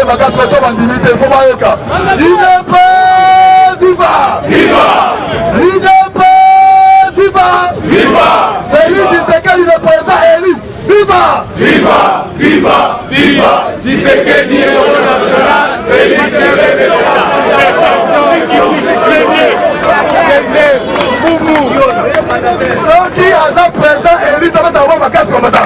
makasi oto bandimite fo bayoka IDP viva IDP viva Félix Tshisekedi le président élu viva Tshisekedi national Félix Tshisekedi soki aza président élu tabata bo makasi komata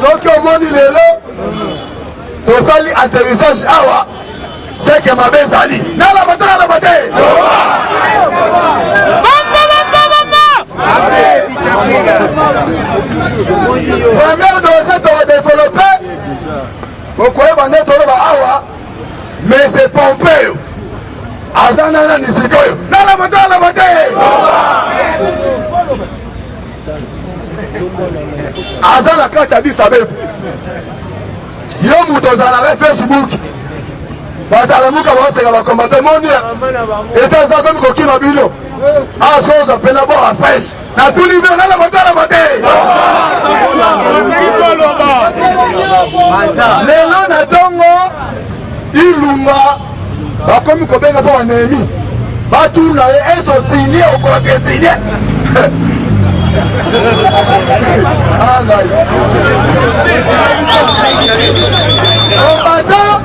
soki omoni lelo tosali atterrissage awa seke mabe ezali nalaba te première dossier torodéveloppe okoyeba nde toloba awa mais c'est Pompeo aza nana nisikoyo nalaba te aza na kati ya Addis Abeba yo moto ozalaka Facebook batalamuka baseka bakomate monia eta eza komi kokima bino azoza pena bo afresh natuni bino nalaba te lelo na ntongo ilunga bakomi kobenga mpo banemi batuna ye ezosinie okoki esinie combattant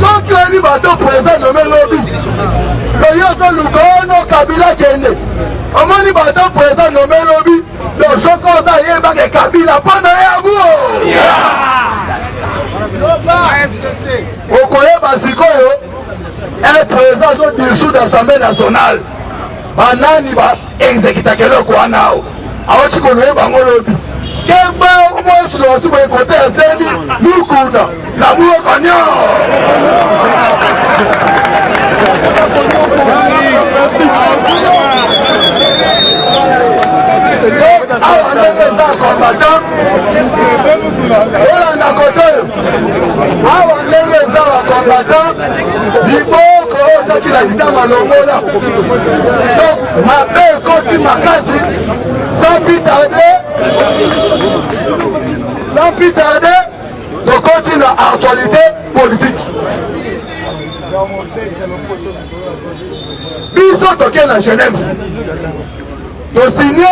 soki oyebi bato président nome lobi toyoso lukono kabila kende omoni bato président nome lobi tosoko oza yebake kabila mpona yango okoyeba sikoyo un président so dessous d'assemblée nationale banani ba-exécuta keloko wana awo awoti konoye bango lobi kembe omosolosi boyekote eseni mukuna na muokonyo awa ndenge eza combattant olanda kotoyo awa ndenge eza bacombattant liboko oyo otaki na litama longola donc mabe ekoti makasi sans plus tarder tokoti na actualité politique biso toke na Genève tosigne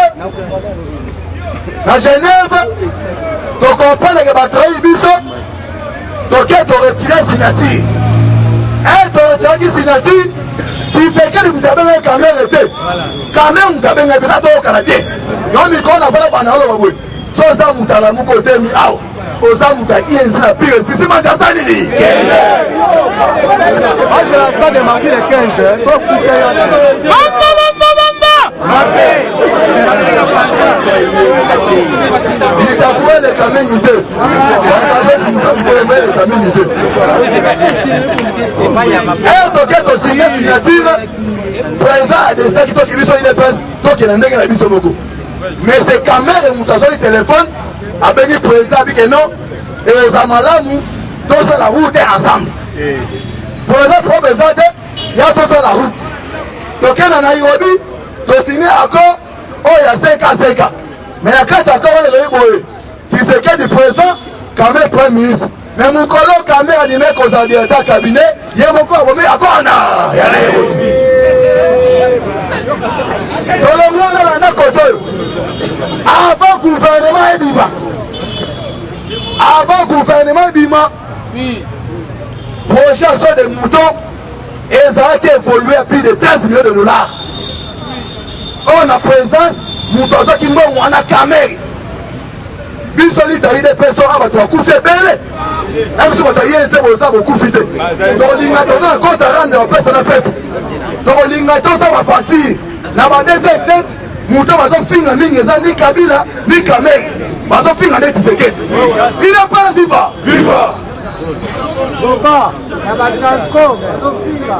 na Genève tocomprendre batrahi biso toke toretire signature toretiraki signature Tshisekedi mutabenga kamere te kamere mutabenga pesa tokana te yo mikolo na bala bana oloba boye so oza mutala muko temi awa oza muta ienzi na pire espisi manjasa nini itakuwa eleka mingi te eleka mingi te toke tosinye signature président adesitaki toki biso idps tokena ndenge na biso moko mais c'est camere moto azoli telefone abengi président abike non eoza malamu tosala route ensemble président probeza te ya tosala route tokena na Nairobi tosinye accord oyo ya sekaseka mais na kati accord oyo eloyi boye Tshisekedi président camere premier ministre mais mokolo camere anime kozala directeur cabinet ye moko abomi accord na ya Nairobi tolongona na kotoyo avant gouvernement ebima projet so de mouton ezalaki évolué à plus de 13 millions de dollars oyo na présence moto azoki mbongo wana camere biso litali de peso a bato bakufi ebele biso bato ye ese boza bokufi te tokolinga toza na compte à rendre opesa na pepe tokolinga toza bapartir na ba 207 moto bazofinga mingi eza ni kabila ni camere bazofinga nde Tshisekedi ile pas viva Boba, na ba Transcom, bazofinga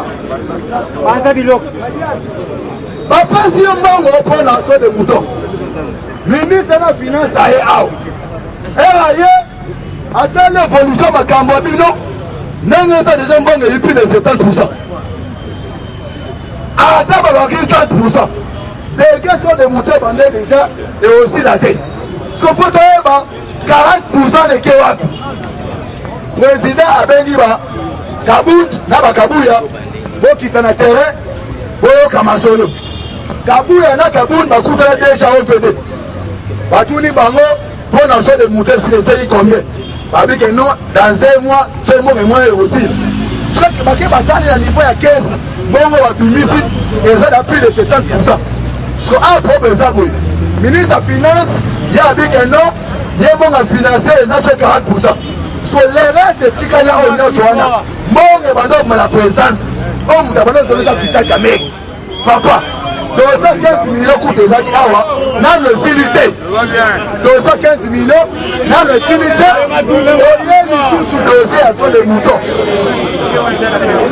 banza biloko bapesi yo mbongo mpona so de mouton ministre na finance aye awa era ye atali évolution makambo ya bino ndenge eza deja mbongo eyi plus de 70%. Ata balobaki 30%. les gars sont des moutons bandés déjà et aussi la tête. Ce qu'il faut dire, 40% de Kewak. Président Abengiba, Kabout, Naba Kabouya, Bokita na terrain, Boyo Kamasolo. Kabouya na Kabout, Bakuta déjà au fédé. Batouni Bango, pour la chose de moutons, si les séries combien. Babi que non, dans un mois, ce mot est moins aussi. Ce qui est bataille à niveau à 15, bon, on va bimisi, et ça a plus de 70%. Ce qu'on a pour les abouilles. Ministre des Finances, il y a dit que non, il y a mon financier, il y a 40%. Parce que les restes de Tikana, on a soin. Mon et Bandok, la présence, on m'a demandé de faire petit camé. Papa, 215 millions coûtent des Awa, dans le filité. 215 millions, dans le filité, au lieu de sous dossier à son de moutons.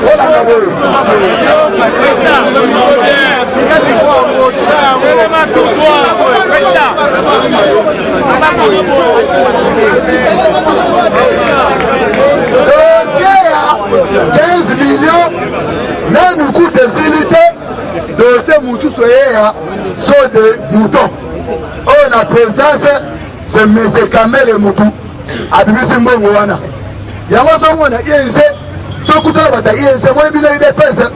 Voilà la dossier à 15 millions, même le coût de filité. Dossier Moussou Soyeya sont des moutons. Oh, la présidence, c'est M. Kamel et Moutou. Abimisi Mbongoana. Yango Songwana, INC, ce coup de la INC, moi, il y a des personnes.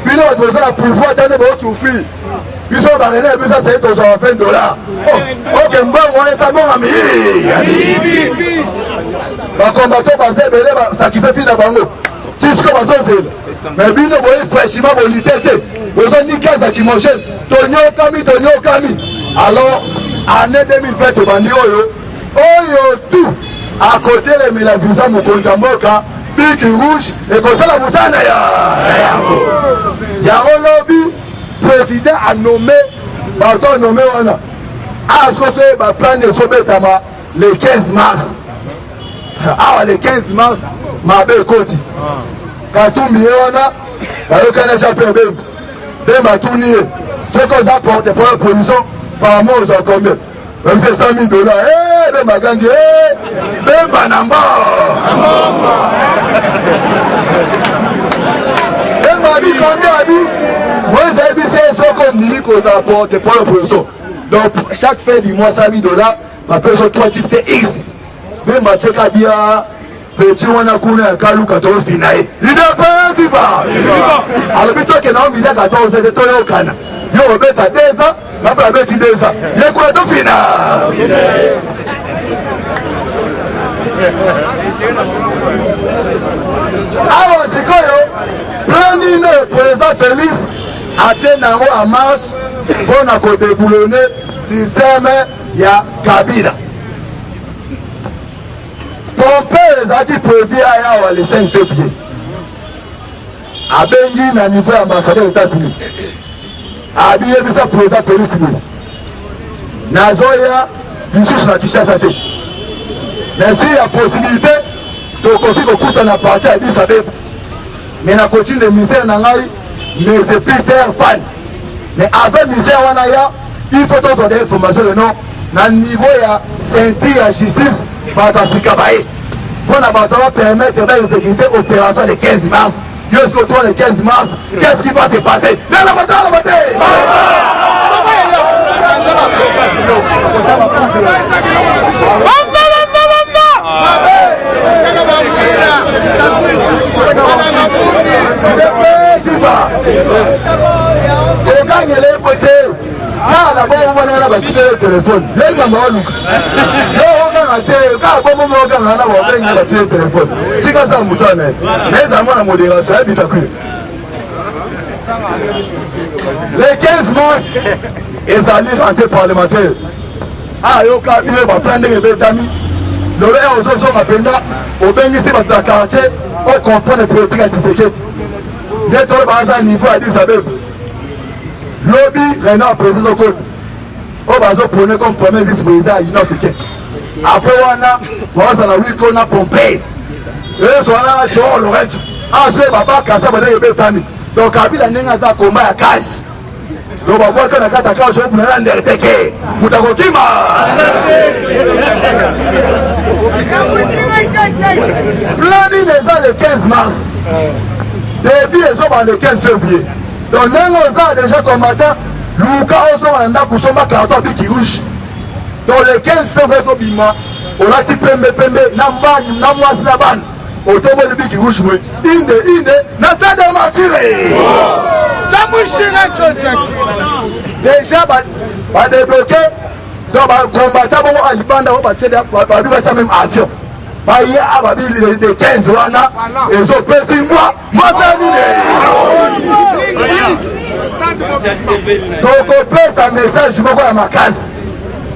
Il y a besoin de pouvoir d'aller au souffrir. Ils sont barrés, mais ça, c'est $220. Oh, ok, Mbongo est à mon ami. Les combattants basés, ça qui fait plus d'abandon. C'est ce que vous avez fait. Mais bien, vous voyez fraîchement vos lités. Vous avez dit qu'à qui mangent. Tonio Kami. Alors, année 2020, bandi Oyo, tout. À côté, les Milavisa, Mukonjamoka, Bic Rouge, et comme ça, la Moussana, il y a un lobby, président a nommé, bâton nommé, on a. Ah, ce que c'est, bah, plan de Sobetama, le 15 mars. Ah, le 15 mars, ma belle Koti. Quand tout le monde a, il y a un chapeau de Bemba tout nié. Ce qu'on apporte pour la position, par rapport aux combien? Même c'est $100 000. Eh, Bemba Gangi, eh, Bemba Namba. Bemba dit combien a dit? Moi, j'ai dit c'est ce qu'on dit qu'on apporte pour la position. Donc, chaque fin du mois, $100 000, ma personne 3 types de X. Bemba tcheka bien. Petit wana kuna ya kalu kato finae. Ida penzi ba. Alobito ke na omida kato ose to yo kana. Yo beta deza, na bla beti deza. Ye kwa to fina. Awa sikoyo, plani ne président Félix atena ngo en marche pour na ko déboulonner système ya Kabila. Pompée a dit prévu à les 5 pieds. A Bengi na niveau ambassadeur des États-Unis. A bien vu ça président Félix. Nazoya, Bissous na Kishasa. Mais s'il y a possibilité, de continuer au coup de la partie à 10 Abeb. Mais na continue de misère nangai, mais c'est plus terre fan. Mais avec misère wanaya, il faut tous des informations de nom. Na niveau ya ceinture à justice. Pour la permettre d'exécuter l'opération le 15 mars. Jusqu'au 3 le 15 mars, qu'est-ce qui va se passer? La bataille! Ah, là-bas, on va aller bâtir le téléphone. Il y a un téléphone. Si ça ça Moussa, mais à moi la modération habite à qui. Les 15 mars, ils allaient rentrer parlementaire. Ah, il y a un va prendre les bétamis. Le ré aux autres sont appelés au bénéfice de la quartier. On comprend les politiques à Tisséquet. N'est-ce pas à niveau à 10 Abeb. Lobby, Renard, président au code. On va se prendre comme premier vice-président à une autre équipe. Après, on a vu qu'on a pompé. Et on a dit, on l'aurait dit. Ah, je vais pas casser le bétami. Donc, Kabila n'a pas combat à cash. Donc, on va voir qu'on a fait un cash pour nous undertaker. Moutakokima. Planning les ans le 15 mars. Début, ils sont le 15 février. Donc, nous avons déjà combattant. luka ozonga na kusomba carton biki rouge dans les 15 février bima olati pembe na mwasi na bana otombo le biki rouge mwe inde na stade de Martyrs Chamushira chochachi déjà ba débloquer donc ba combattant bon à libanda on va céder ba bi même avion ba y a ba bi de 15 wana et so pesi moi ça ni donc on passe un message moko ya makasi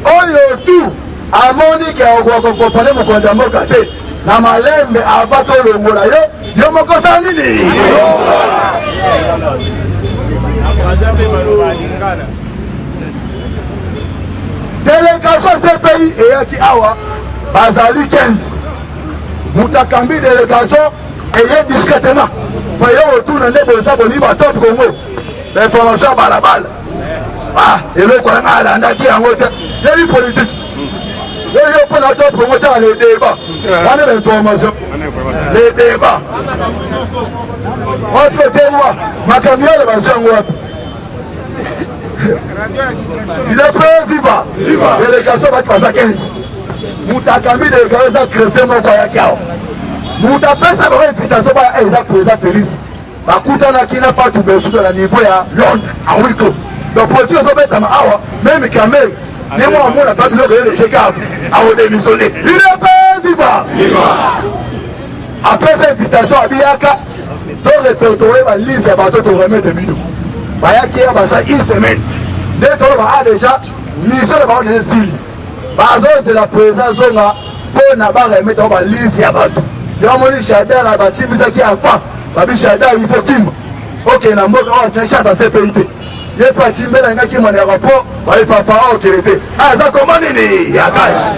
oyo tout amoni ke okopone mokonza mboka te na malembe ava tolongola yo moko sa nini délégation CPI eyaki awa bazali 15 mutakambi délégation eye discrètement payo otuna nde boza boni batop Congo l'information balabala eloko nanga alandaki yango te yebi politique yo mpona top Congo tiaka le débat wana l'information le débat oskotemwa makambo yale bazo yango wapi il est président délégation baki baza 15 mutakambi délégation eza crefe moko ayaki awa mutapesa bango invitation baya eza président Félix bakutanaki na Fatou Bensouda na niveau ya Londres en huis clos donc politique ezobetama awa même Cameroun ye mwa amona pa biloko ye lekeka aodémissionné il est président après sa invitation abiyaka to répertorier baliste ya bato to remettre bino bayaki ya basa une semaine nde toloba a déjà mission na bango dene sili bazozela président zonga mpo na baremettre bango baliste ya bato yomoni shadar batimisaki afa babi shadar il faut kima okende na mboka oyo asina charte ya CPI te ye mpe atimbela nga kima na rapport baipapa okende te aza koma nini ya kashi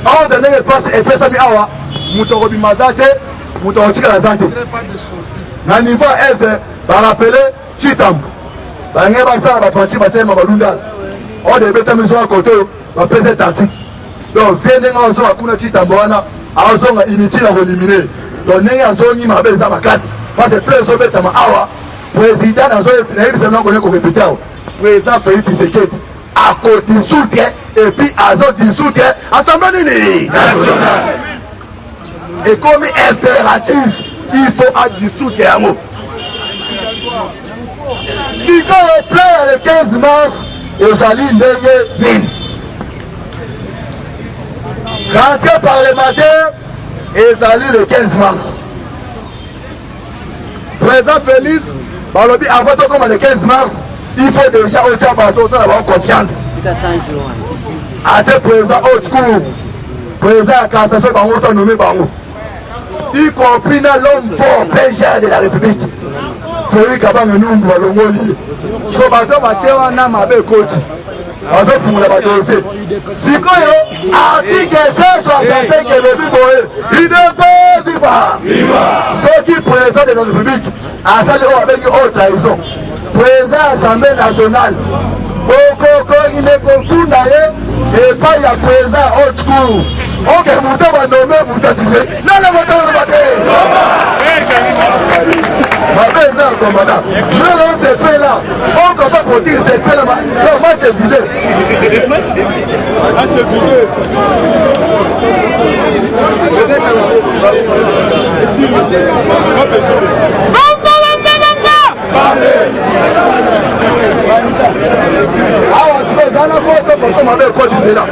ordre ndenge epesami awa moto akobima aza te moto akotikala aza te na niveau ya est barapele Chitambo bange basala bapanti basalema balundala ordre ebetami zonga kote oyo bapesa tactique donc vie ndenge azonga kuna Chitambo wana azonga inutile akolimine donc ndenge azongi mabe eza makasi parce que ple ezobetama awa président nayebisa nango ne korepete awa président Félix Tshisekedi akodissoudre et puis azodissoudre assemblée nini nationale ekomi impératif il faut adissoudre yango sikoyo plan ya le 15 mars ezali ndenge nini rentrée parlementaire ezali le 15 mars président Félix balobi avant tokoma le 15 mars il faut déjà otia bato ozala bango confiance atie président haute cour président ya cassation bango tonome bango y compris na l'homme fort PGR de la République Félix Kabange Numbu balongoli so bato batie wana mabe ekoti bazofungula badosie sikoyo article 165 elobi boye il ne peut vivre soki président de la République asali oyo abengi haute trahison président assemblée nationale okokoki nde kofunda ye epai ya président haute cour oke moto banome mutatize nana motooloba te mabe eza ya commandant jelo sepe la okopa politique sepe la match vide awa siko ezana foto mabe ekotizela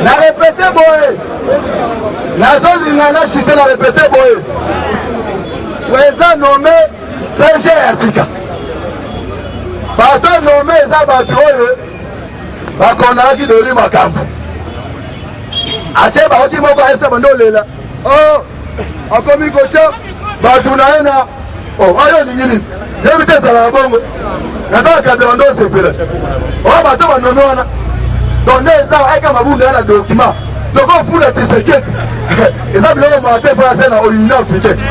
na répété boye nazolinga na chite na répété boye président nommé PG ya sika bato nommé eza bato oyo bakondaki doli makambo atie baoki moko ayebisa bando olela akomi kotia bato na ye na oyo olingi nini yebi te ezalaka bongo nataka kabela ndo osepela oyo bato banome wana donde eza ayika mabunda ya na document tokofula Tshisekedi eza biloko mate mpo ase na union africaine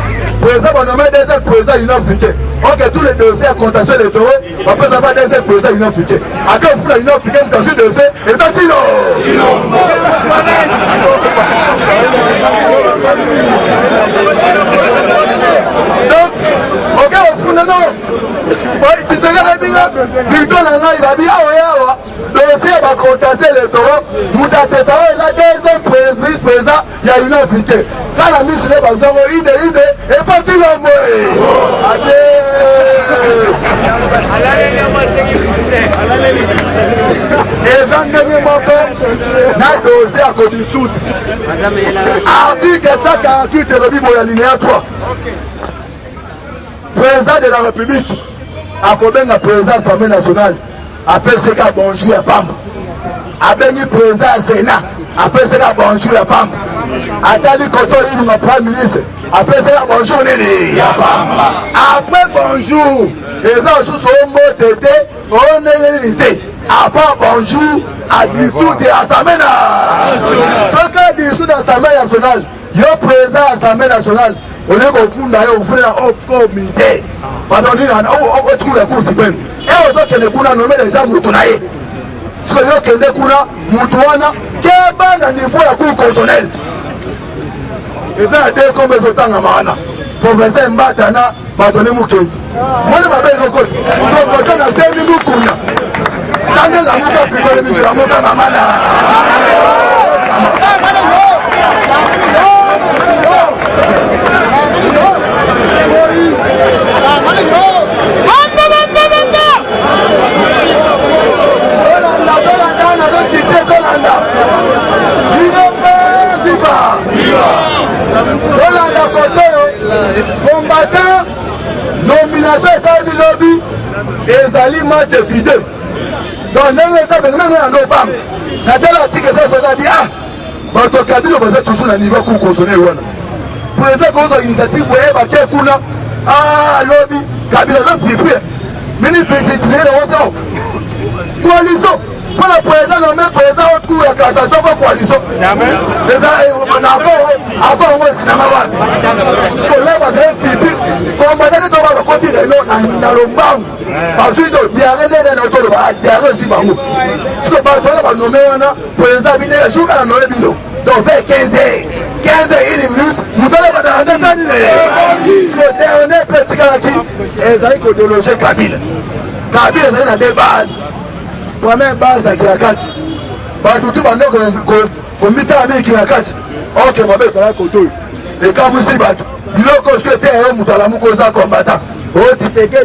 président va nommer deuxième président Union africaine. Ok, tous les dossiers à contentieux électoraux, on peut savoir deuxième président Union africaine. À quel fois l'Union africaine dans ce dossier est un chino. Donc, ok, au fond, non. Si tu regardes bien, plutôt il va bien, dossier va contentieux électoraux, nous t'attendons la deuxième vice-président, il y a Union africaine. Quand la mise sur les bazars, il est pas chino. Et na dossier à Kodissout. Article 148 de la Bible alinéa 3. Président de la République a combien de président de l'Assemblée nationale appelle ce cas bonjour à Pamba. A béni président du Sénat appelle ce cas bonjour à Pamba. Atali Koto il m'a premier ministre appelle ce cas bonjour à Pamba. Après bonjour, les gens sont au mot tété, on est l'unité. Avant bonjour à dissoudre l'Assemblée nationale. Ce cas dissoudre l'Assemblée nationale, il y a président de l'Assemblée nationale. On est au fond d'ailleurs, au fond de la comité. Pardon, on trouve la Cour suprême. Et aux autres qui ne nommé les gens Moutonaï. Ce qui est que nous Moutouana, qui est bas à niveau de la Cour constitutionnelle. Et ça a été comme les autres en Amana. Professeur Mbatana, Batone Moukendi. Moi, je m'appelle Rokot. Son côté, on a 5 minutes. Daniel la mouka frigole, monsieur la mouka mamana. Combattant, nomination et ça lobby, et Zali match vidéo. Donc, nous avons l'article 160 dit ah, votre cabinet est toujours à niveau pour consommer. Pour les autres initiatives, vous voyez, ah, lobby, cabinet est distribué. Mais nous précisons la coalition. Pour le président, le même président, au cours de la cassation pour la coalition. On a encore un cinéma. Parce que là, on va civil, combattre dans le continent, dans le monde. Parce que il y a rien d'autre, il y a rien aussi. Parce que le va nommer un président, il y a un jour à nommer Bino. Donc, vers 15 minutes, nous allons dans la descente. Le dernier petit qui est avec l'idéologie Kabila. Kabila, il y a des bases. Première base de Kirakati. Tout le monde a mis à Kirakati. Ok, ma belle, c'est la côté. Et quand vous êtes battu, il y a un secrétaire qui est combattant. Oh, tu sais que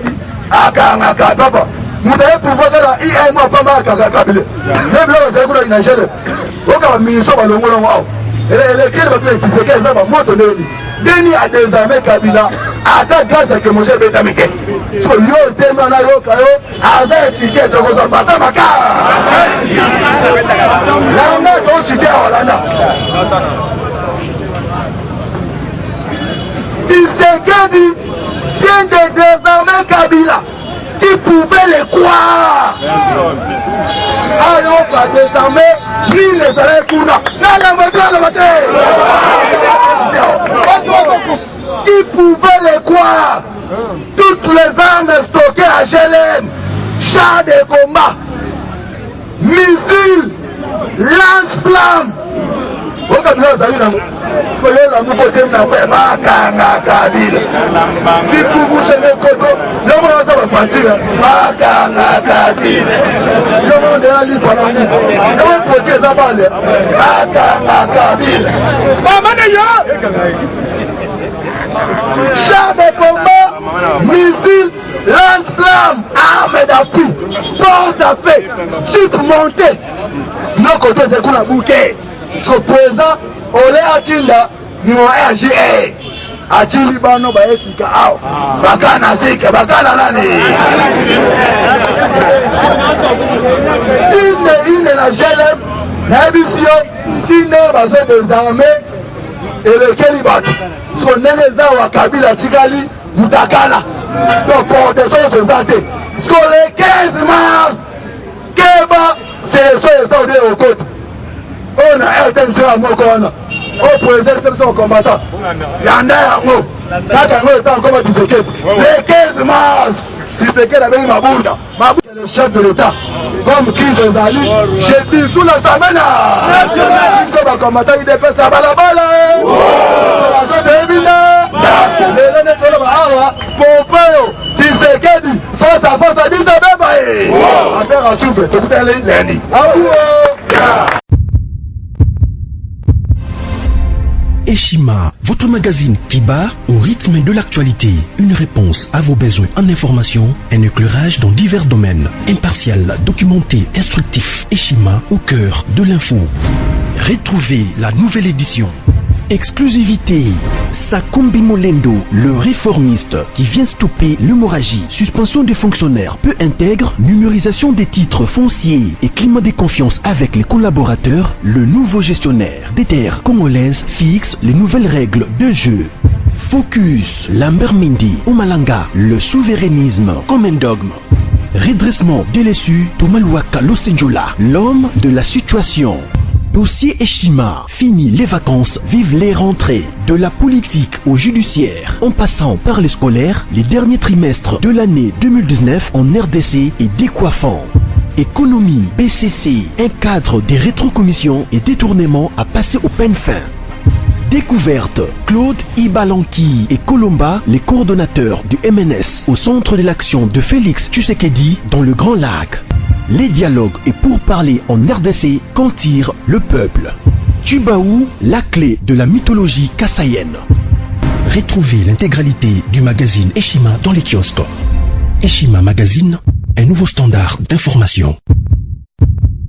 Akanga, papa. Vous avez pouvoir de la IM, pas mal à Kabila. Même là, vous avez une ingénieure. Vous avez un ministre de l'Ongo. Et les clés de tu sais qu'elles ont un mot de l'Oni. Deni a des armées Kabila. Attends, grâce à Moshe Betamike. So, yo, Temana, yo, Kayo, Aza, étiquette, Rosa, Matamaka. Là, on a donc cité à Hollanda. Tshisekedi vient de désarmer Kabila. Qui pouvait les croire. Alors, on va désarmer, puis les arrêts Kuna. Qui pouvait les croire. Toutes les armes stockées à GLM, chars de combat, missiles, lance-flammes. Si pour vous chez les côtés, le monde va partir. Bakanga Kabila. Le monde est allé par la nuit. Le monde peut dire ça va aller. Bakanga Kabila. Chars de combat, missiles, lance-flammes, armes d'appui, porte à feu, jeep monté. Nos côtés, c'est qu'on a bouquet. So présent, Olé Atinda, nous avons RGA. Atili Bano Baesika Ao. Bakana Sika, Bakana Nani. Il est la GLM, la mission, Tine, Bazo des armées et le Kelibat. Son Neneza ou Kabila Tigali, Moutakala. Donc, pour des choses de santé. Sur les 15 mars, Keba, c'est les soldats au côté. On a attention à mon corps. On peut exercer son combattant. Il y en a un mot. kaka yango eta nkoma Tshisekedi le 15 mars Tshisekedi abengi Mabunda le chef de l'État comme crise ezali je dis sous l'Assemblée biso bakomata IDPS na balabala bazo debina lelo netoloba awa Pompeo Tshisekedi face à face à Addis Abeba affaire à souffle tokutali lundi Eshima, votre magazine qui bat au rythme de l'actualité. Une réponse à vos besoins en information, un éclairage dans divers domaines. Impartial, documenté, instructif. Eshima au cœur de l'info. Retrouvez la nouvelle édition. Exclusivité. Sakumbi Molendo, le réformiste qui vient stopper l'hémorragie, suspension des fonctionnaires peu intègre, numérisation des titres fonciers et climat de confiance avec les collaborateurs, le nouveau gestionnaire des terres congolaises fixe les nouvelles règles de jeu. Focus, Lambert Mindi, Omalanga, le souverainisme comme un dogme. Redressement délaissé, Tomaluaka Losenjola, l'homme de la situation. Dossier Eshima, fini les vacances, vive les rentrées. De la politique au judiciaire, en passant par les scolaires, les derniers trimestres de l'année 2019 en RDC est décoiffant. Économie, BCC, un cadre des rétrocommissions et détournements à passer au peine fin. Découverte, Claude Ibalanki et Colomba, les coordonnateurs du MNS au centre de l'action de Félix Tshisekedi dans le Grand Lac. Les dialogues et pourparlers en RDC qu'en tire le peuple. Tubaou, la clé de la mythologie kassaïenne. Retrouvez l'intégralité du magazine Eshima dans les kiosques. Eshima Magazine, un nouveau standard d'information.